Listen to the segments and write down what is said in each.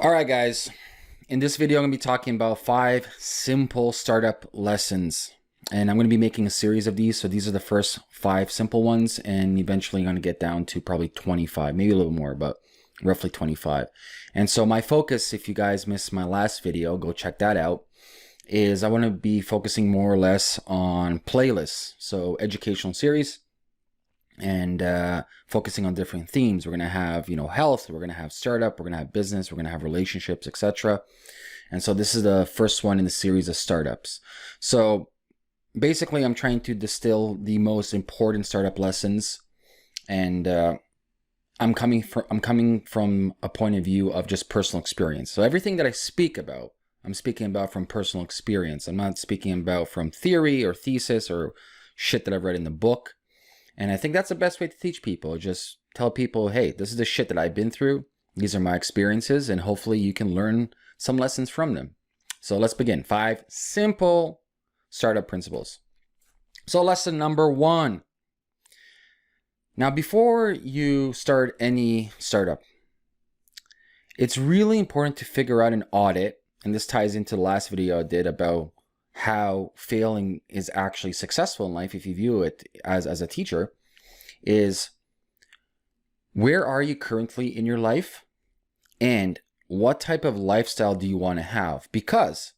All right, guys. In this video, I'm going to be talking about 5 simple startup lessons. And I'm going to be making a series of these. So these are the first 5 simple ones. And eventually I'm going to get down to probably 25, maybe a little more, but roughly 25. And so my focus, if you guys missed my last video, go check that out, is I want to be focusing more or less on playlists. So educational series. And focusing on different themes. We're going to have, health, we're going to have startup, we're going to have business, we're going to have relationships, etc. And so this is the first one in the series of startups. So basically I'm trying to distill the most important startup lessons, and I'm coming from a point of view of just personal experience. So everything that I speak about, I'm speaking about from personal experience. I'm not speaking about from theory or thesis or shit that I've read in the book. And I think that's the best way to teach people. Just tell people, hey, this is the shit that I've been through. These are my experiences, and hopefully you can learn some lessons from them. So let's begin. 5 simple startup principles. So lesson number 1. Now, before you start any startup, it's really important to figure out an audit. And this ties into the last video I did about how failing is actually successful in life if you view it as a teacher, is where are you currently in your life and what type of lifestyle do you want to have? Because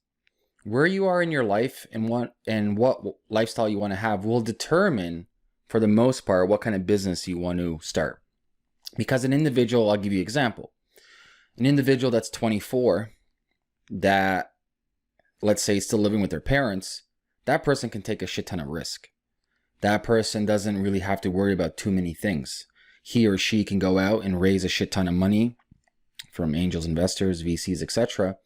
where you are in your life and what lifestyle you want to have will determine, for the most part, what kind of business you want to start. Because an individual, I'll give you an example, an individual that's 24 that, let's say, still living with their parents, that person can take a shit ton of risk. That person doesn't really have to worry about too many things. He or she can go out and raise a shit ton of money from angels, investors, VCs, etc.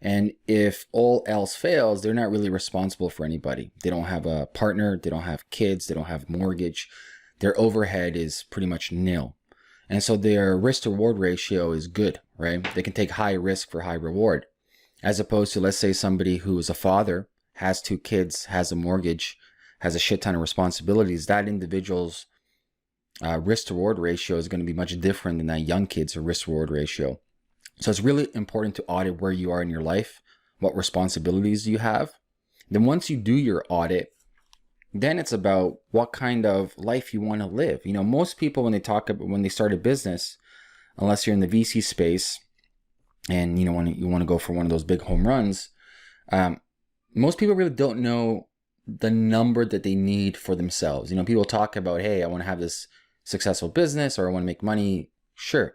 And if all else fails, they're not really responsible for anybody. They don't have a partner, they don't have kids, they don't have mortgage. Their overhead is pretty much nil. And so their risk to reward ratio is good, right? They can take high risk for high reward. As opposed to, let's say, somebody who is a father, has 2 kids, has a mortgage, has a shit ton of responsibilities. That individual's risk to reward ratio is going to be much different than that young kid's risk to reward ratio. So it's really important to audit where you are in your life, what responsibilities you have. Then once you do your audit, then it's about what kind of life you want to live. Most people, when they start a business, unless you're in the VC space, and you want to go for one of those big home runs, most people really don't know the number that they need for themselves. People talk about, hey, I want to have this successful business, or I want to make money. Sure.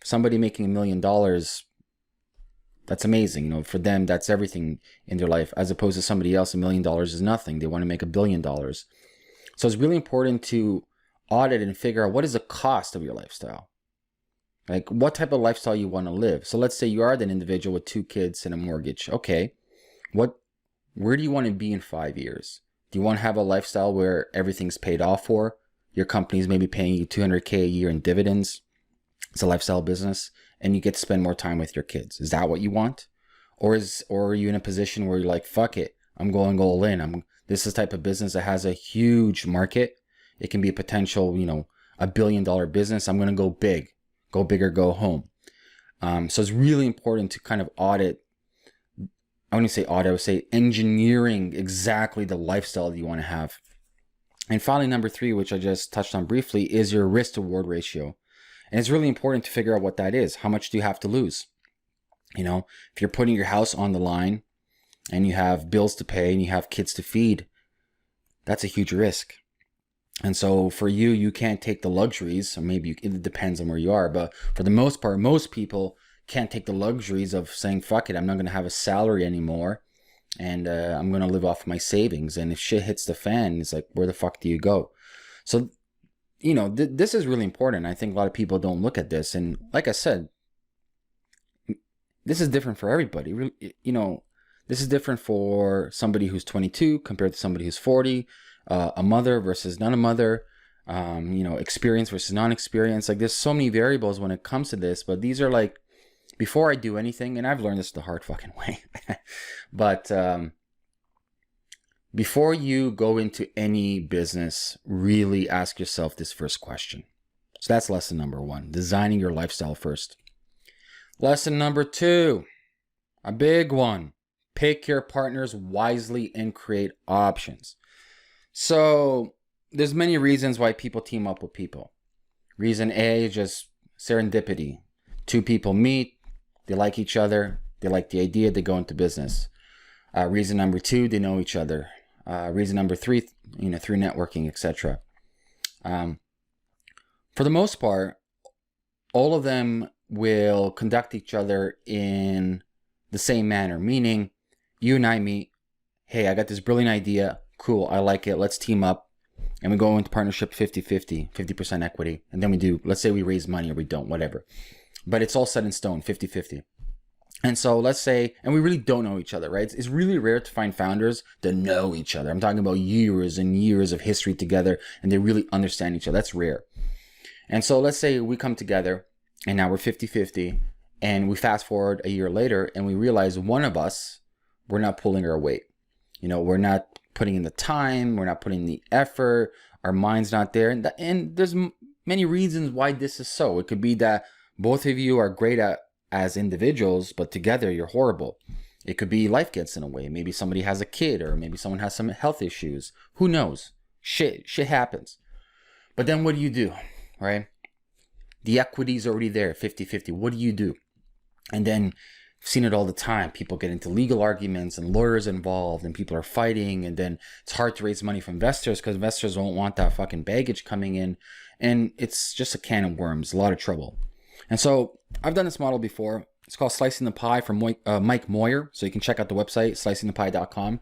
Somebody making $1 million, that's amazing. For them, that's everything in their life, as opposed to somebody else, $1 million is nothing. They want to make $1 billion. So it's really important to audit and figure out what is the cost of your lifestyle. Like, what type of lifestyle you want to live. So let's say you are that individual with 2 kids and a mortgage. Okay, where do you want to be in 5 years? Do you want to have a lifestyle where everything's paid off for? Your company's maybe paying you $200K a year in dividends. It's a lifestyle business, and you get to spend more time with your kids. Is that what you want? Or are you in a position where you're like, fuck it, I'm going all in. This is the type of business that has a huge market. It can be a potential, $1 billion business. I'm going to go big. Go big or go home. So it's really important to kind of audit. I wouldn't say audit, I would say engineering exactly the lifestyle that you want to have. And finally, number 3, which I just touched on briefly, is your risk to reward ratio. And it's really important to figure out what that is. How much do you have to lose? If you're putting your house on the line and you have bills to pay and you have kids to feed, that's a huge risk. And so for you, you can't take the luxuries, or maybe it depends on where you are, but for the most part, most people can't take the luxuries of saying, fuck it, I'm not going to have a salary anymore, and I'm going to live off my savings. And if shit hits the fan, it's like, where the fuck do you go? So, this is really important. I think a lot of people don't look at this. And like I said, this is different for everybody. This is different for somebody who's 22 compared to somebody who's 40. A mother versus not a mother, experience versus non-experience. Like, there's so many variables when it comes to this, but these are like, before I do anything, and I've learned this the hard fucking way, but before you go into any business, really ask yourself this first question. So that's lesson number 1, designing your lifestyle first. Lesson number 2, a big one. Pick your partners wisely and create options. So there's many reasons why people team up with people. Reason A, just serendipity. 2 people meet, they like each other, they like the idea, they go into business. Reason number 2, they know each other. Reason number 3, through networking, etc. For the most part, all of them will conduct each other in the same manner, meaning you and I meet, hey, I got this brilliant idea, cool, I like it, let's team up, and we go into partnership 50-50, 50% equity, and then we do, let's say we raise money or we don't, whatever. But it's all set in stone, 50-50. And so let's say, and we really don't know each other, right? It's really rare to find founders that know each other. I'm talking about years and years of history together, and they really understand each other. That's rare. And so let's say we come together, and now we're 50-50, and we fast forward a year later, and we realize one of us, we're not pulling our weight. We're not putting in the time, we're not putting in the effort, our mind's not there. And there's many reasons why this is so. It could be that both of you are great as individuals, but together you're horrible. It could be life gets in the way. Maybe somebody has a kid, or maybe someone has some health issues. Who knows? Shit happens. But then what do you do, right? The equity's already there, 50-50. What do you do? And then I've seen it all the time. People get into legal arguments and lawyers involved and people are fighting. And then it's hard to raise money from investors because investors won't want that fucking baggage coming in. And it's just a can of worms, a lot of trouble. And so I've done this model before. It's called Slicing the Pie from Mike Moyer. So you can check out the website, slicingthepie.com.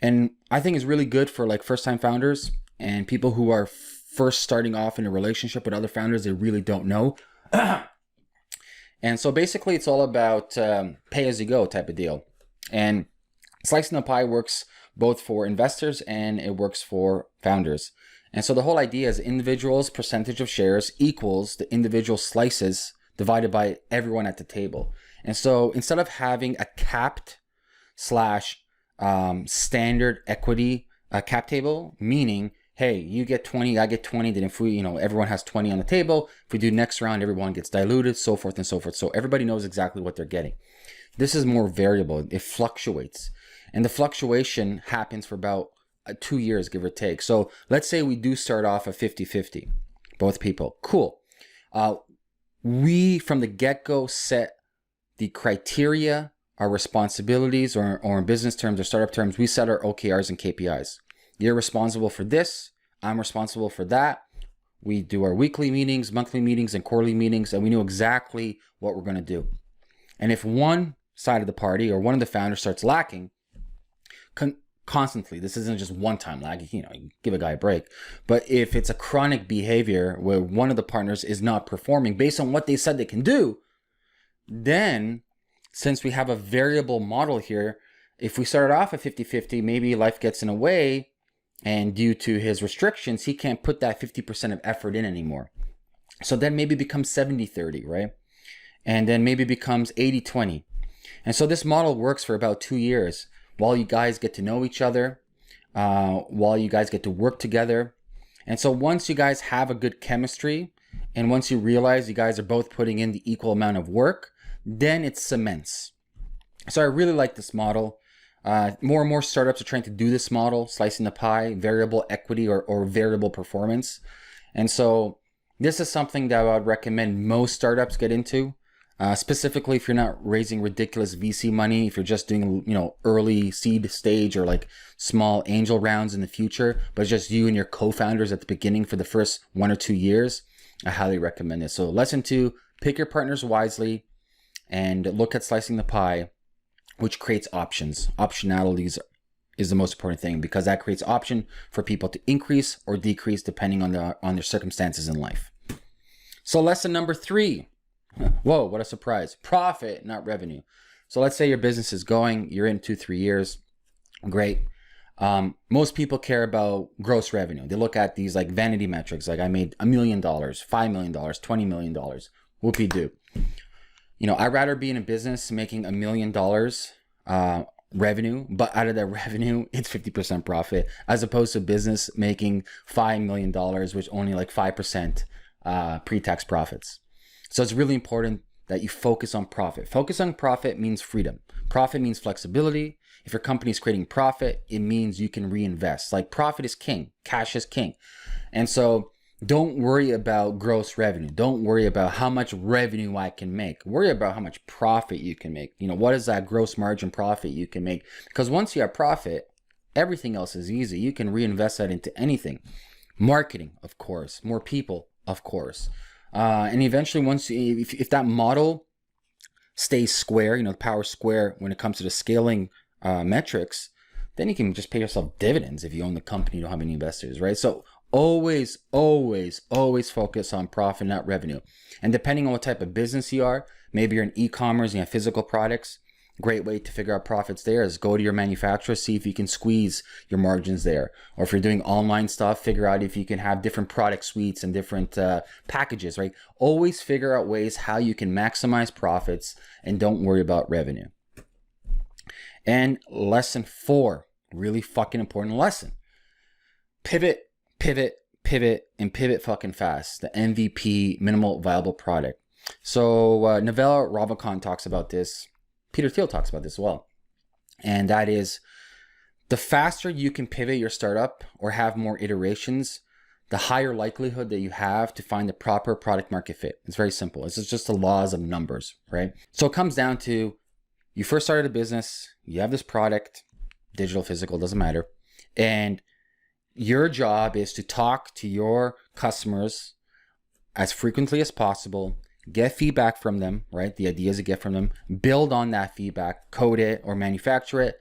And I think it's really good for like first-time founders and people who are first starting off in a relationship with other founders they really don't know. And so basically it's all about pay as you go type of deal. And Slicing the Pie works both for investors and it works for founders. And so the whole idea is individuals' percentage of shares equals the individual slices divided by everyone at the table. And so instead of having a capped / standard equity cap table, meaning, hey, you get 20, I get 20, then if we, everyone has 20 on the table, if we do next round, everyone gets diluted, so forth and so forth. So everybody knows exactly what they're getting. This is more variable. It fluctuates. And the fluctuation happens for about 2 years, give or take. So let's say we do start off at 50-50, both people. Cool. We, from the get-go, set the criteria, our responsibilities, or in business terms or startup terms, we set our OKRs and KPIs. You're responsible for this. I'm responsible for that. We do our weekly meetings, monthly meetings, and quarterly meetings, and we know exactly what we're going to do. And if one side of the party or one of the founders starts lacking constantly, this isn't just one-time lag, you give a guy a break. But if it's a chronic behavior where one of the partners is not performing based on what they said they can do, then since we have a variable model here, if we started off at 50-50, maybe life gets in the way, and due to his restrictions, he can't put that 50% of effort in anymore. So then maybe it becomes 70-30, right? And then maybe it becomes 80-20. And so this model works for about 2 years while you guys get to know each other, while you guys get to work together. And so once you guys have a good chemistry, and once you realize you guys are both putting in the equal amount of work, then it cements. So I really like this model. More and more startups are trying to do this model, slicing the pie, variable equity or variable performance. And so this is something that I would recommend most startups get into, specifically if you're not raising ridiculous VC money, if you're just doing, early seed stage or like small angel rounds in the future, but it's just you and your co-founders at the beginning for the first 1 or 2 years. I highly recommend this. So lesson 2, pick your partners wisely and look at slicing the pie, which creates options. Optionalities is the most important thing because that creates option for people to increase or decrease depending on their circumstances in life. So lesson number 3. Whoa, what a surprise. Profit, not revenue. So let's say your business is going, you're in 2-3 years. Great. Most people care about gross revenue. They look at these like vanity metrics, like I made $1 million, $5 million, $20 million. Whoopie-doo. I'd rather be in a business making $1 million revenue, but out of that revenue, it's 50% profit, as opposed to a business making $5 million, which only like 5% pre-tax profits. So it's really important that you focus on profit. Focus on profit means freedom. Profit means flexibility. If your company is creating profit, it means you can reinvest. Like, profit is king, cash is king. And so don't worry about gross revenue. Don't worry about how much revenue I can make. Worry about how much profit you can make. You know, what is that gross margin profit you can make? Because once you have profit, everything else is easy. You can reinvest that into anything. Marketing, of course. More people, of course. And eventually, if that model stays square, you know, the power square when it comes to the scaling metrics, then you can just pay yourself dividends if you own the company, you don't have any investors, right? So always focus on profit, not revenue. And depending on what type of business you are, maybe you're in e-commerce and you have physical products, great way to figure out profits there is go to your manufacturer, see if you can squeeze your margins there. Or if you're doing online stuff, figure out if you can have different product suites and different packages, right? Always figure out ways how you can maximize profits and don't worry about revenue. And lesson 4, really fucking important lesson. Pivot, and pivot fucking fast. The MVP, minimal viable product. So Naval Ravikant talks about this. Peter Thiel talks about this as well. And that is, the faster you can pivot your startup or have more iterations, the higher likelihood that you have to find the proper product market fit. It's very simple. It's just the laws of numbers, right? So it comes down to, you first started a business, you have this product, digital, physical, doesn't matter. And your job is to talk to your customers as frequently as possible, get feedback from them, right? The ideas you get from them, build on that feedback, code it or manufacture it,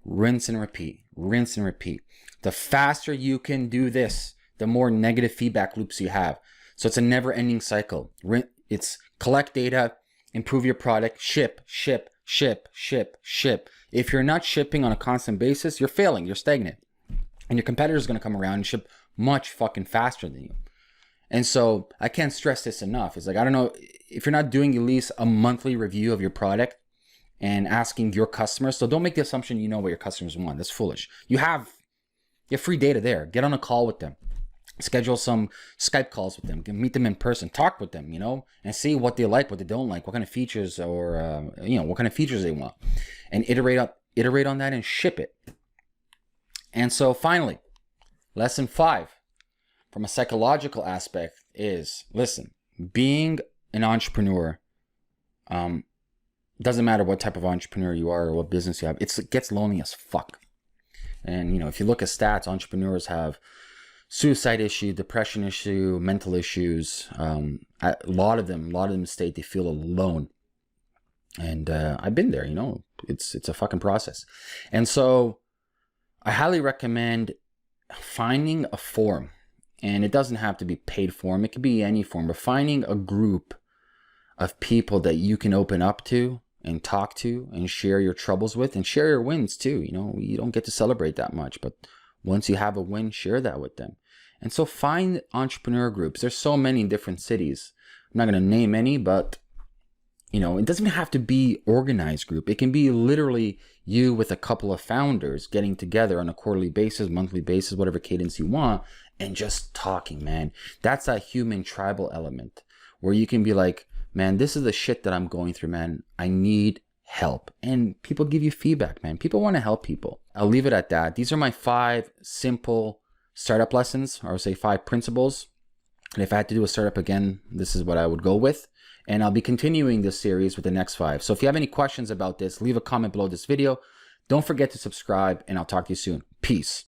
rinse and repeat, rinse and repeat. The faster you can do this, the more negative feedback loops you have. So it's a never ending cycle. It's collect data, improve your product, ship. If you're not shipping on a constant basis, you're failing, you're stagnant. And your competitor is going to come around and ship much fucking faster than you. And so I can't stress this enough. It's like, I don't know, if you're not doing at least a monthly review of your product and asking your customers. So don't make the assumption you know what your customers want. That's foolish. You have free data there. Get on a call with them. Schedule some Skype calls with them. Meet them in person. Talk with them, you know, and see what they like, what they don't like, what kind of features or, what kind of features they want. And iterate on that and ship it. And so finally, lesson 5. From a psychological aspect is, listen, being an entrepreneur, doesn't matter what type of entrepreneur you are or what business you have, it gets lonely as fuck. And, you know, if you look at stats, entrepreneurs have suicide issue, depression issue, mental issues. A lot of them state they feel alone. And I've been there, you know, it's a fucking process. And so I highly recommend finding a forum. And it doesn't have to be paid forum. It could be any forum. But finding a group of people that you can open up to and talk to and share your troubles with and share your wins too. You know, you don't get to celebrate that much. But once you have a win, share that with them. And so find entrepreneur groups. There's so many in different cities. I'm not going to name any, but, you know, it doesn't have to be organized group. It can be literally you with a couple of founders getting together on a quarterly basis, monthly basis, whatever cadence you want, and just talking, man. That's that human tribal element where you can be like, man, this is the shit that I'm going through, man. I need help. And people give you feedback, man. People want to help people. I'll leave it at that. These are my 5 simple startup lessons, or say 5 principles. And if I had to do a startup again, this is what I would go with. And I'll be continuing this series with the next 5. So if you have any questions about this, leave a comment below this video. Don't forget to subscribe, and I'll talk to you soon. Peace.